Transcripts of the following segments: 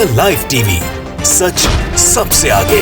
The live TV, सच सबसे आगे।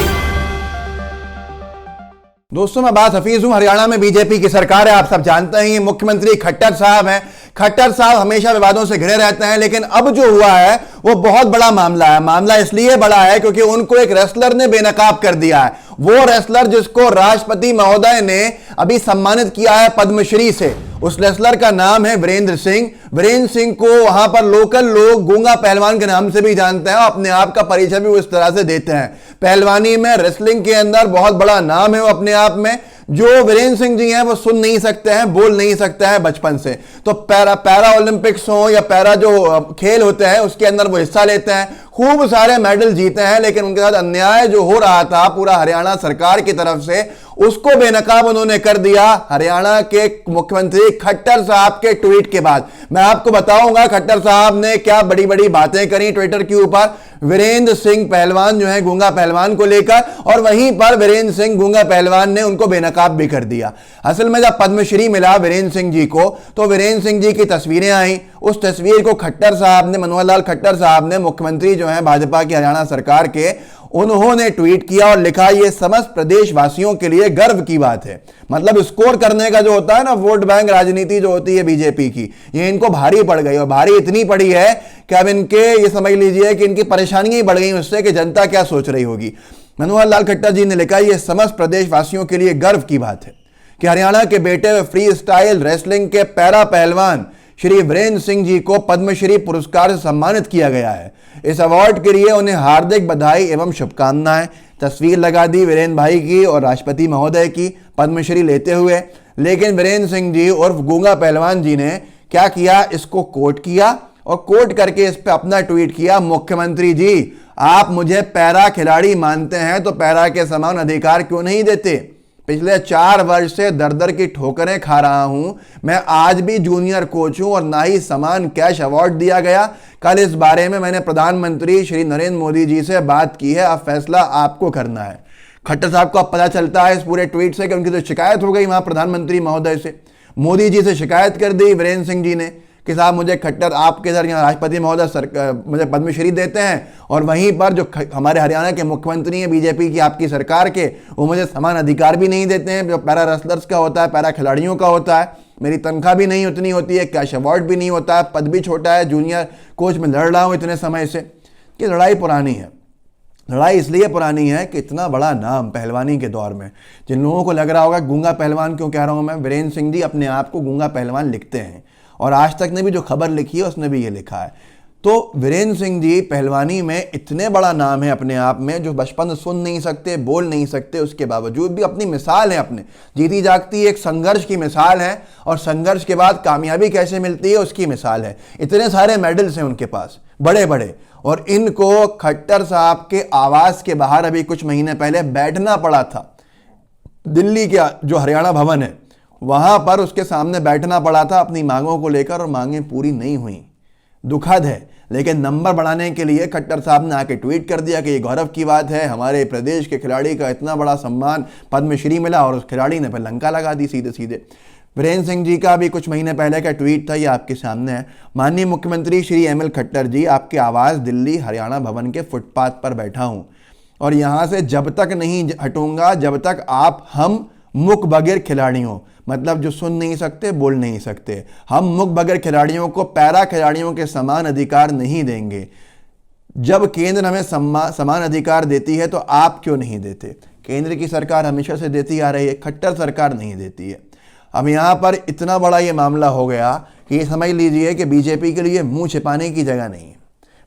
दोस्तों, मैं बात हफीज हूं। हरियाणा में बीजेपी की सरकार है, आप सब जानते हैं। मुख्यमंत्री खट्टर साहब हैं। खट्टर साहब हमेशा विवादों से घिरे रहते हैं, लेकिन अब जो हुआ है वो बहुत बड़ा मामला है। मामला इसलिए बड़ा है क्योंकि उनको एक रेसलर ने बेनकाब कर दिया है। वो रेसलर जिसको राष्ट्रपति महोदय ने अभी सम्मानित किया है पद्मश्री से, उस रेसलर का नाम है वीरेंद्र सिंह। वीरेंद्र सिंह को वहां पर लोकल लोग गूंगा पहलवान के नाम से भी जानते हैं और अपने आप का परिचय भी उस तरह से देते हैं। पहलवानी में, रेसलिंग के अंदर बहुत बड़ा नाम है वो अपने आप में। जो वीरेंद्र सिंह जी हैं वो सुन नहीं सकते हैं, बोल नहीं सकते हैं बचपन से। तो पैरा ओलंपिक्स हो या पैरा जो खेल होते हैं उसके अंदर वो हिस्सा लेते हैं, खूब सारे मेडल जीते हैं। लेकिन उनके साथ अन्याय जो हो रहा था पूरा हरियाणा सरकार की तरफ से, उसको बेनकाब उन्होंने कर दिया हरियाणा के मुख्यमंत्री खट्टर साहब के ट्वीट के बाद। मैं आपको बताऊंगा खट्टर साहब ने क्या बड़ी बड़ी बातें करी ट्विटर के ऊपर वीरेंद्र सिंह पहलवान जो है गूंगा पहलवान को लेकर, और वहीं पर वीरेंद्र सिंह गूंगा पहलवान ने उनको बेनकाब भी कर दिया। असल में जब पद्मश्री मिला वीरेंद्र सिंह जी को, तो वीरेंद्र सिंह जी की तस्वीरें आई। उस तस्वीर को खट्टर साहब ने, मनोहर लाल खट्टर साहब ने, मुख्यमंत्री जो है भाजपा की हरियाणा सरकार के, उन्होंने ट्वीट किया और लिखा, ये समस्त प्रदेश वासियों के लिए गर्व की बात है। मतलब स्कोर करने का जो होता है ना, वोट बैंक राजनीति जो होती है बीजेपी की, ये इनको भारी पड़ गई। और भारी इतनी पड़ी है कि अब इनके, ये समझ लीजिए कि इनकी परेशानियां बढ़ गई उससे कि जनता क्या सोच रही होगी। मनोहर लाल खट्टर जी ने लिखा, ये समस्त प्रदेश वासियों के लिए गर्व की बात है कि हरियाणा के बेटे फ्री स्टाइल रेसलिंग के पैरा पहलवान श्री वीरेंद्र सिंह जी को पद्मश्री पुरस्कार से सम्मानित किया गया है। इस अवार्ड के लिए उन्हें हार्दिक बधाई एवं शुभकामनाएं। तस्वीर लगा दी वीरेंद्र भाई की और राष्ट्रपति महोदय की पद्मश्री लेते हुए। लेकिन वीरेंद्र सिंह जी और गूंगा पहलवान जी ने क्या किया, इसको कोट किया और कोट करके इस पे अपना ट्वीट किया, मुख्यमंत्री जी आप मुझे पैरा खिलाड़ी मानते हैं तो पैरा के समान अधिकार क्यों नहीं देते? पिछले 4 वर्ष से दर दर की ठोकरें खा रहा हूं। मैं आज भी जूनियर कोच हूं और ना ही समान कैश अवार्ड दिया गया। कल इस बारे में मैंने प्रधानमंत्री श्री नरेंद्र मोदी जी से बात की है। अब फैसला आपको करना है। खट्टर साहब को अब पता चलता है इस पूरे ट्वीट से कि उनकी तो शिकायत हो गई वहां प्रधानमंत्री महोदय से। मोदी जी से शिकायत कर दी वीरेंद्र सिंह जी ने कि साहब मुझे खट्टर, आपके इधर यहाँ राष्ट्रपति महोदय मुझे पद्मश्री देते हैं और वहीं पर जो हमारे हरियाणा के मुख्यमंत्री हैं बीजेपी की आपकी सरकार के, वो मुझे समान अधिकार भी नहीं देते हैं जो पैरा रेसलर्स का होता है, पैरा खिलाड़ियों का होता है। मेरी तनख्वाह भी नहीं उतनी होती है, कैश अवार्ड भी नहीं होता है, पद भी छोटा है, जूनियर कोच में लड़ रहा हूँ इतने समय से। कि लड़ाई पुरानी है। लड़ाई इसलिए पुरानी है कि इतना बड़ा नाम पहलवानी के दौर में, जिन लोगों को लग रहा होगा गूंगा पहलवान क्यों कह रहा हूँ मैं, वीरेंद्र सिंह जी अपने आप को गूंगा पहलवान लिखते हैं और आज तक ने भी जो खबर लिखी है उसने भी ये लिखा है। तो वीरेंद्र सिंह जी पहलवानी में इतने बड़ा नाम है अपने आप में, जो बचपन से सुन नहीं सकते, बोल नहीं सकते, उसके बावजूद भी अपनी मिसाल है, अपने जीती जागती एक संघर्ष की मिसाल है और संघर्ष के बाद कामयाबी कैसे मिलती है उसकी मिसाल है। इतने सारे मेडल्स हैं उनके पास बड़े बड़े, और इनको खट्टर साहब के आवास के बाहर अभी कुछ महीने पहले बैठना पड़ा था। दिल्ली के जो हरियाणा भवन है वहां पर उसके सामने बैठना पड़ा था अपनी मांगों को लेकर, और मांगें पूरी नहीं हुई। दुखद है, लेकिन नंबर बढ़ाने के लिए खट्टर साहब ने आके ट्वीट कर दिया कि ये गौरव की बात है, हमारे प्रदेश के खिलाड़ी का इतना बड़ा सम्मान पद्मश्री मिला, और उस खिलाड़ी ने फिर लंका लगा दी सीधे सीधे। वीरेंद्र सिंह जी का भी कुछ महीने पहले का ट्वीट था, ये आपके सामने है। माननीय मुख्यमंत्री श्री एमएल खट्टर जी, आपके आवास दिल्ली हरियाणा भवन के फुटपाथ पर बैठा हूं और यहां से जब तक नहीं हटूंगा जब तक आप हम मुख बगैर खिलाड़ियों, मतलब जो सुन नहीं सकते, बोल नहीं सकते, हम मुख बगैर खिलाड़ियों को पैरा खिलाड़ियों के समान अधिकार नहीं देंगे। जब केंद्र हमें समान अधिकार देती है तो आप क्यों नहीं देते? केंद्र की सरकार हमेशा से देती आ रही है, खट्टर सरकार नहीं देती है। अब यहां पर इतना बड़ा ये मामला हो गया कि ये समझ लीजिए कि बीजेपी के लिए मुंह छिपाने की जगह नहीं है।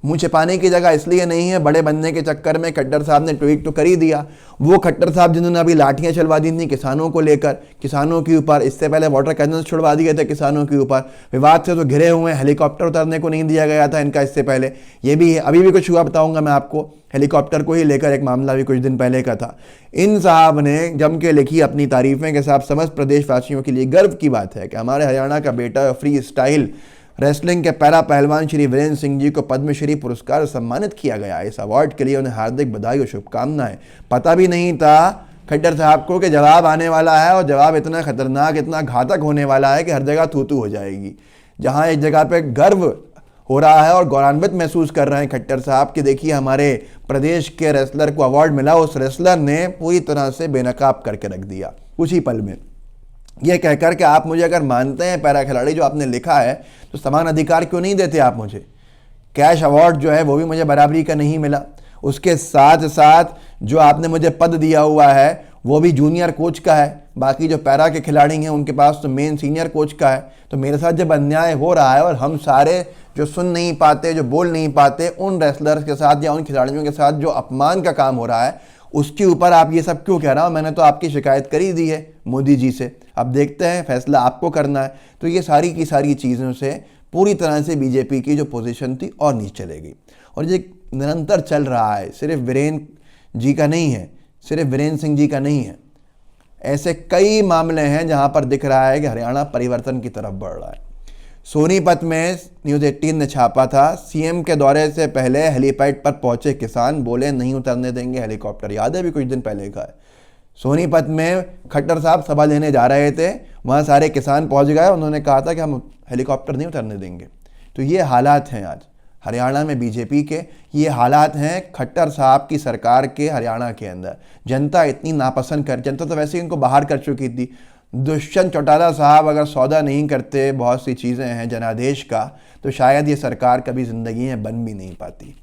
मुंह छिपाने की जगह इसलिए नहीं है, बड़े बनने के चक्कर में खट्टर साहब ने ट्वीट तो कर ही दिया। वो खट्टर साहब जिन्होंने अभी लाठियां चलवा दी थी किसानों को लेकर, किसानों के ऊपर, इससे पहले वाटर कैनन्स छुड़वा दिए थे किसानों के ऊपर, विवाद से तो घिरे हुए हैं, हेलीकॉप्टर उतारने को नहीं दिया गया था इनका इससे पहले। ये भी है, अभी भी कुछ हुआ बताऊंगा मैं आपको, हेलीकॉप्टर को ही लेकर एक मामला भी कुछ दिन पहले का था। इन साहब ने जम के लिखी अपनी तारीफें के साथ समस्त प्रदेशवासियों के लिए गर्व की बात है कि हमारे हरियाणा का बेटा फ्री स्टाइल रेसलिंग के पैरा पहलवान श्री वीरेंद्र सिंह जी को पद्मश्री पुरस्कार सम्मानित किया गया। इस अवार्ड के लिए उन्हें हार्दिक बधाई और शुभकामनाएं। पता भी नहीं था खट्टर साहब को कि जवाब आने वाला है, और जवाब इतना खतरनाक, इतना घातक होने वाला है कि हर जगह थू थू हो जाएगी। जहां एक जगह पे गर्व हो रहा है और गौरवान्वित महसूस कर रहे हैं खट्टर साहब कि देखिए हमारे प्रदेश के रेसलर को अवार्ड मिला, उस रेसलर ने पूरी तरह से बेनकाब करके रख दिया कुछ ही पल में। यह कहकर कि आप मुझे अगर मानते हैं पैरा खिलाड़ी जो आपने लिखा है, तो समान अधिकार क्यों नहीं देते आप मुझे? कैश अवार्ड जो है वो भी मुझे बराबरी का नहीं मिला, उसके साथ साथ जो आपने मुझे पद दिया हुआ है वो भी जूनियर कोच का है, बाकी जो पैरा के खिलाड़ी हैं उनके पास तो मेन सीनियर कोच का है। तो मेरे साथ जब अन्याय हो रहा है और हम सारे जो सुन नहीं पाते, जो बोल नहीं पाते, उन रेसलर्स के साथ या उन खिलाड़ियों के साथ जो अपमान का काम हो रहा है, उसके ऊपर आप ये सब क्यों कह रहा हो? मैंने तो आपकी शिकायत करी दी है मोदी जी से, अब देखते हैं फैसला आपको करना है। तो ये सारी की सारी चीज़ों से पूरी तरह से बीजेपी की जो पोजीशन थी और नीचे चले गई। और ये निरंतर चल रहा है, सिर्फ वीरेंद्र जी का नहीं है, सिर्फ वीरेंद्र सिंह जी का नहीं है, ऐसे कई मामले हैं जहां पर दिख रहा है कि हरियाणा परिवर्तन की तरफ बढ़ रहा है। सोनीपत में न्यूज़ 18 ने छापा था, सीएम के दौरे से पहले हेलीपैड पर पहुंचे किसान, बोले नहीं उतरने देंगे हेलीकॉप्टर। याद है भी कुछ दिन पहले का है। सोनीपत में खट्टर साहब सभा लेने जा रहे थे, वहाँ सारे किसान पहुँच गए, उन्होंने कहा था कि हम हेलीकॉप्टर नहीं उतरने देंगे। तो ये हालात हैं आज हरियाणा में बीजेपी के, ये हालात हैं खट्टर साहब की सरकार के हरियाणा के अंदर। जनता इतनी नापसंद जनता तो वैसे ही इनको बाहर कर चुकी थी। दुष्यंत चौटाला साहब अगर सौदा नहीं करते, बहुत सी चीज़ें हैं जनादेश का, तो शायद ये सरकार कभी ज़िंदगी में बन भी नहीं पाती।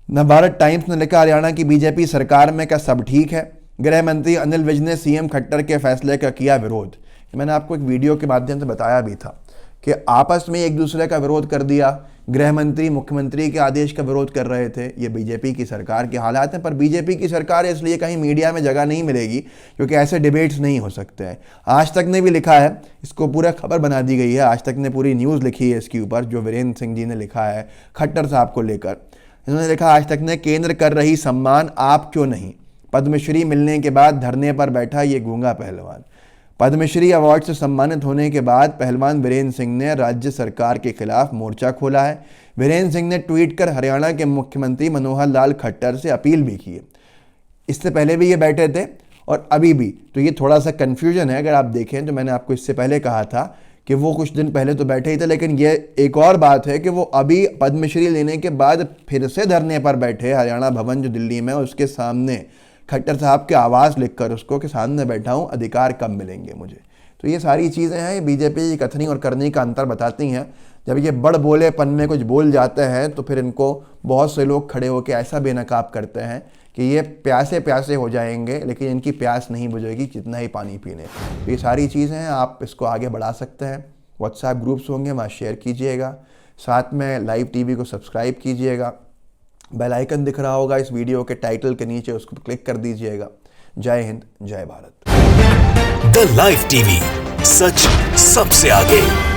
नवभारत टाइम्स ने लिखा, हरियाणा की बीजेपी सरकार में क्या सब ठीक है? गृह मंत्री अनिल विज ने सीएम खट्टर के फैसले का किया विरोध। मैंने आपको एक वीडियो के माध्यम से बताया भी था कि आपस में एक दूसरे का विरोध कर दिया। गृह मंत्री मुख्यमंत्री के आदेश का विरोध कर रहे थे। ये बीजेपी की सरकार के हालात हैं, पर बीजेपी की सरकार है इसलिए कहीं मीडिया में जगह नहीं मिलेगी, क्योंकि ऐसे डिबेट्स नहीं हो सकते हैं। आज तक ने भी लिखा है, इसको पूरा खबर बना दी गई है, आज तक ने पूरी न्यूज़ लिखी है इसके ऊपर, जो वीरेंद्र सिंह जी ने लिखा है खट्टर साहब को लेकर। इन्होंने लिखा, आज तक ने केंद्र कर रही सम्मान, आप क्यों नहीं? पद्मश्री मिलने के बाद धरने पर बैठा ये गूंगा पहलवान। पद्मश्री अवार्ड से सम्मानित होने के बाद पहलवान वीरेंद्र सिंह ने राज्य सरकार के खिलाफ मोर्चा खोला है। वीरेंद्र सिंह ने ट्वीट कर हरियाणा के मुख्यमंत्री मनोहर लाल खट्टर से अपील भी की है। इससे पहले भी ये बैठे थे और अभी भी, तो ये थोड़ा सा कन्फ्यूजन है। अगर आप देखें तो मैंने आपको इससे पहले कहा था कि वो कुछ दिन पहले तो बैठे ही थे, लेकिन ये एक और बात है कि वो अभी पद्मश्री लेने के बाद फिर से धरने पर बैठे हरियाणा भवन जो दिल्ली में, उसके सामने खट्टर साहब के आवाज़ लिखकर उसको कि सामने बैठा हूँ, अधिकार कब मिलेंगे मुझे। तो ये सारी चीज़ें हैं, बीजेपी की कथनी और करनी का अंतर बताती हैं। जब ये बड़ बोलेपन में कुछ बोल जाते हैं तो फिर इनको बहुत से लोग खड़े होकर ऐसा बेनकाब करते हैं कि ये प्यासे प्यासे हो जाएंगे, लेकिन इनकी प्यास नहीं बुझेगी जितना ही पानी पीने। तो ये सारी चीज़ें हैं, आप इसको आगे बढ़ा सकते हैं। व्हाट्सएप ग्रुप्स होंगे, वहाँ शेयर कीजिएगा, साथ में लाइव टीवी को सब्सक्राइब कीजिएगा। बेल आइकन दिख रहा होगा इस वीडियो के टाइटल के नीचे, उसको क्लिक कर दीजिएगा। जय हिंद, जय भारत। द लाइव टीवी, सच सबसे आगे।